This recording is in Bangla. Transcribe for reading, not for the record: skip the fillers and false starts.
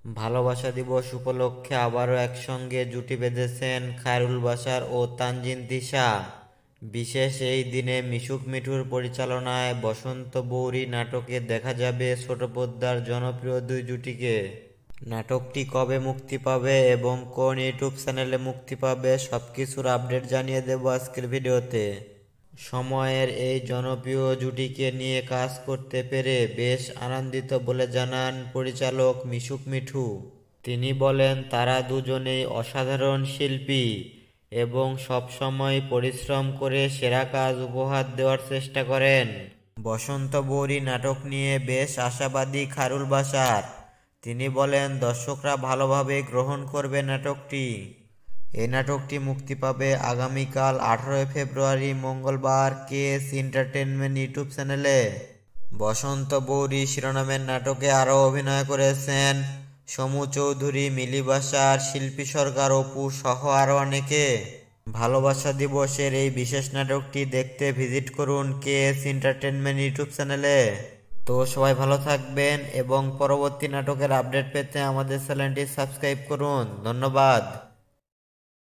ভালোবাসা দিবস উপলক্ষে আবারও একসঙ্গে জুটি বেঁধেছেন খায়রুল বাশার ও তানজিন তিশা। বিশেষ এই দিনে মিশুক মিঠুর পরিচালনায় বসন্ত বৌরি নাটকে দেখা যাবে ছোট পর্দার জনপ্রিয় দুই জুটিকে। নাটকটি কবে মুক্তি পাবে এবং কোন ইউটিউব চ্যানেলে মুক্তি পাবে সবকিছুর আপডেট জানিয়ে দেব আজকের ভিডিওতে। সময়ের এই জনপ্রিয় জুটিকে নিয়ে কাজ করতে পেরে বেশ আনন্দিত বলে জানান পরিচালক মিশুক মিঠু। তিনি বলেন, তারা দুজনেই অসাধারণ শিল্পী এবং সবসময় পরিশ্রম করে সেরা কাজ উপহার দেওয়ার চেষ্টা করেন। বসন্ত বৌরি নাটক নিয়ে বেশ আশাবাদী খায়রুল বাশার। তিনি বলেন, দর্শকরা ভালোভাবে গ্রহণ করবে নাটকটি। এই নাটকটি মুক্তি পাবে আগামীকাল 18 ফেব্রুয়ারি মঙ্গলবার কেএস এন্টারটেইনমেন্ট ইউটিউব চ্যানেলে। বসন্ত বৌরি শিরোনামের নাটকে আরও অভিনয় করেছেন সমু চৌধুরী, মিলি বাশার, শিল্পী সরকার, অপু সহ আরও অনেকে। ভালোবাসা দিবসের এই বিশেষ নাটকটি দেখতে ভিজিট করুন কেএস এন্টারটেইনমেন্ট ইউটিউব চ্যানেলে। তো সবাই ভালো থাকবেন এবং পরবর্তী নাটকের আপডেট পেতে আমাদের চ্যানেলটি সাবস্ক্রাইব করুন। ধন্যবাদ।